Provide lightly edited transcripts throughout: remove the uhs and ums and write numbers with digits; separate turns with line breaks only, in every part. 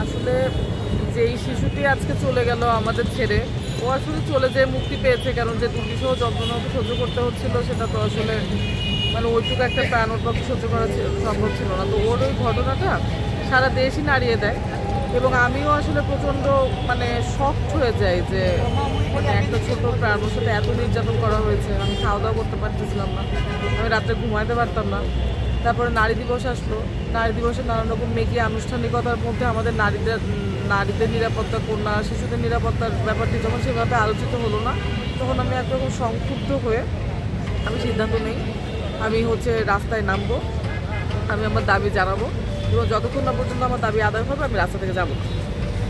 আসলে যেই শিশুটি আজকে চলে গেল আমাদের ছেড়ে, ও আসলে চলে যেয়ে মুক্তি পেয়েছে, কারণ যে দুর্বিষহ যন্ত্রণা ওকে সহ্য করতে হচ্ছিল সেটা তো আসলে ওইটুকু একটা প্রাণ ওর পক্ষে সহ্য করা সম্ভব ছিল না। তো ওর ওই ঘটনাটা সারা দেশই নাড়িয়ে দেয় এবং আমিও আসলে প্রচণ্ড শকড হয়ে যাই যে একটা ছোট প্রাণ, ওর সাথে এত নির্যাতন করা হয়েছে। আমি খাওয়া দাওয়া করতে পারতেছিলাম না, আমি রাত্রে ঘুমাইতে পারতাম না। তারপরে নারী দিবস আসলো, নারী দিবসে নানান রকম মেকি আনুষ্ঠানিকতার মধ্যে আমাদের নারীদের নিরাপত্তা, কন্যা শিশুদের নিরাপত্তার ব্যাপারটি যখন সেভাবে আলোচিত হলো না, তখন আমি একরকম সংক্ষুব্ধ হয়ে আমি সিদ্ধান্ত নেই, আমি রাস্তায় নামবো, আমি আমার দাবি জানাবো এবং যতক্ষণ না পর্যন্ত আমার দাবি আদায় হবে আমি রাস্তা থেকে যাবো।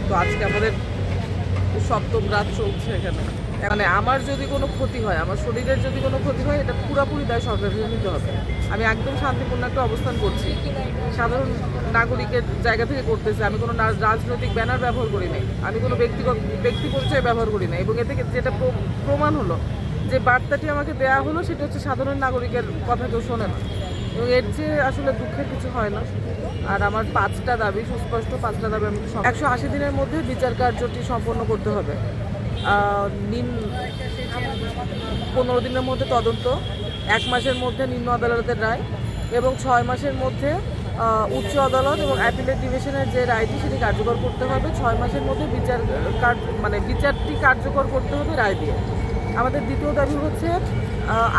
তো আজকে আমাদের সপ্তম রাত চলছে এখানে। আমার যদি কোনো ক্ষতি হয়, আমার শরীরের যদি কোনো ক্ষতি হয়, এটা পুরোপুরি দায় সরকারকে নিতে হবে। আমি একদম শান্তিপূর্ণ একটা অবস্থান করছি, সাধারণ নাগরিকের জায়গা থেকে করতেছি। আমি কোনো রাজনৈতিক ব্যানার ব্যবহার করি নাই, আমি কোনো ব্যক্তি পরিচয় ব্যবহার করি নাই এবং এ থেকে যেটা প্রমাণ হলো যে বার্তাটি আমাকে দেওয়া হলো সেটা হচ্ছে সাধারণ নাগরিকের কথা কেউ শোনে না এবং এর যে আসলে দুঃখের কিছু হয় না। আর আমার 5টা দাবি সুস্পষ্ট, 5টা দাবি আমি 180 দিনের মধ্যে বিচার কার্যটি সম্পন্ন করতে হবে। 15 দিনের মধ্যে তদন্ত, 1 মাসের মধ্যে নিম্ন আদালতের রায় এবং 6 মাসের মধ্যে উচ্চ আদালত এবং অ্যাপিলেট ডিভিশনের যে রায়টি সেটি কার্যকর করতে হবে। 6 মাসের মধ্যে বিচারটি কার্যকর করতে হবে রায় দিয়ে। আমাদের দ্বিতীয় দাবি হচ্ছে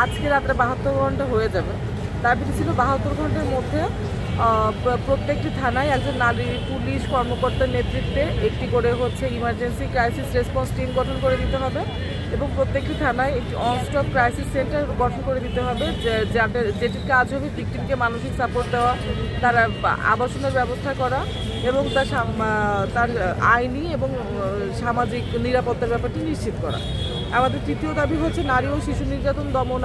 আজকে রাত্রে 72 ঘন্টা হয়ে যাবে। দাবিটি ছিল 72 ঘন্টার মধ্যে প্রত্যেকটি থানায় একজন নারী পুলিশ কর্মকর্তার নেতৃত্বে একটি করে ইমার্জেন্সি ক্রাইসিস রেসপন্স টিম গঠন করে দিতে হবে এবং প্রত্যেকটি থানায় একটি অন স্টপ ক্রাইসিস সেন্টার গঠন করে দিতে হবে, যেটির কাজ হবে ভিকটিমকে মানসিক সাপোর্ট দেওয়া, তার আবাসনের ব্যবস্থা করা এবং তার আইনি এবং সামাজিক নিরাপত্তার ব্যাপারটি নিশ্চিত করা। আমাদের তৃতীয় দাবি হচ্ছে নারী ও শিশু নির্যাতন দমন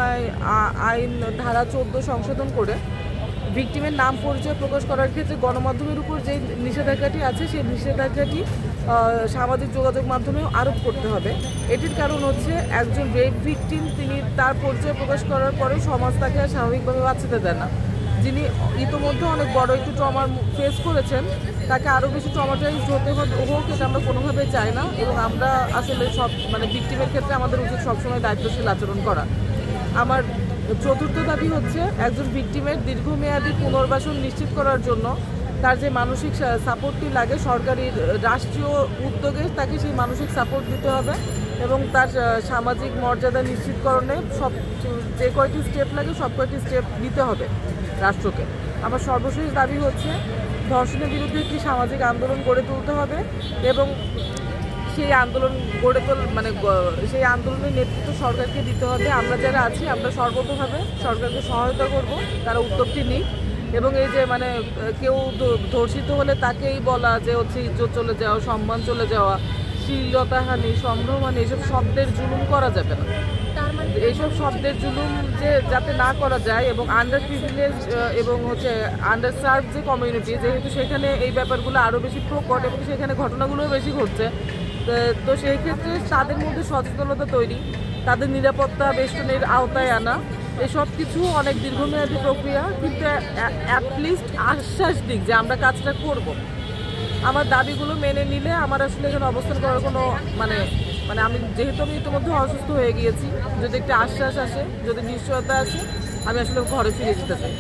আইন ধারা 14 সংশোধন করে ভিকটিমের নাম পরিচয় প্রকাশ করার ক্ষেত্রে গণমাধ্যমের উপর যে নিষেধাজ্ঞাটি আছে সেই নিষেধাজ্ঞাটি সামাজিক যোগাযোগ মাধ্যমেও আরোপ করতে হবে। এটির কারণ হচ্ছে একজন রেপ ভিকটিম তিনি তার পরিচয় প্রকাশ করার পরেও সমাজ তাকে আর স্বাভাবিকভাবে বাঁচাতে দেয় না। যিনি ইতোমধ্যে অনেক বড় একটু ট্রমার ফেস করেছেন, তাকে আরও বেশি ট্রমাটাইজড হতে হোক, এটা আমরা কোনোভাবেই চাই না এবং আমরা আসলে সব ভিকটিমের ক্ষেত্রে আমাদের উচিত সবসময় দায়িত্বশীল আচরণ করা। আমার চতুর্থ দাবি হচ্ছে একজন ভিকটিমের দীর্ঘমেয়াদী পুনর্বাসন নিশ্চিত করার জন্য তার যে মানসিক সাপোর্টটি লাগে সরকারি রাষ্ট্রীয় উদ্যোগে তাকে সেই মানসিক সাপোর্ট দিতে হবে এবং তার সামাজিক মর্যাদা নিশ্চিতকরণে যে কয়টি স্টেপ লাগে সব কয়টি স্টেপ নিতে হবে রাষ্ট্রকে। আমার সর্বশেষ দাবি হচ্ছে ধর্ষণের বিরুদ্ধে একটি সামাজিক আন্দোলন গড়ে তুলতে হবে এবং সেই আন্দোলন সেই আন্দোলনের নেতৃত্ব সরকারকে দিতে হবে। আমরা যারা আছি আমরা সর্বতোভাবে সরকারকে সহায়তা করব, তারা উদ্যোগটি নিক এবং এই যে কেউ ধর্ষিত হলে তাকেই বলা যে ইজ্জত চলে যাওয়া, সম্মান চলে যাওয়া, শ্লীলতাহানি, সম্ভ্রমহানি, এইসব শব্দের জুলুম করা যাবে না। এইসব শব্দের জুলুম যাতে না করা যায় এবং আন্ডার প্রিভিলেজ এবং আন্ডার সার্ভ যে কমিউনিটি, যেহেতু সেখানে এই ব্যাপারগুলো আরও বেশি প্রকট এবং সেখানে ঘটনাগুলোও বেশি ঘটছে, তো সেই ক্ষেত্রে তাদের মধ্যে সচেতনতা তৈরি, তাদের নিরাপত্তা বেষ্টনের আওতায় আনা, এসব কিছু অনেক দীর্ঘমেয়াদী প্রক্রিয়া, কিন্তু অ্যাটলিস্ট আশ্বাস দিক যে আমরা কাজটা করব। আমার দাবিগুলো মেনে নিলে আমার আসলে এখানে অবস্থান করার কোনো আমি যেহেতু আমি ইতিমধ্যে অসুস্থ হয়ে গিয়েছি, যদি একটা আশ্বাস আসে, যদি নিশ্চয়তা আসে, আমি আসলে ঘরে ফিরে যেতে চাই।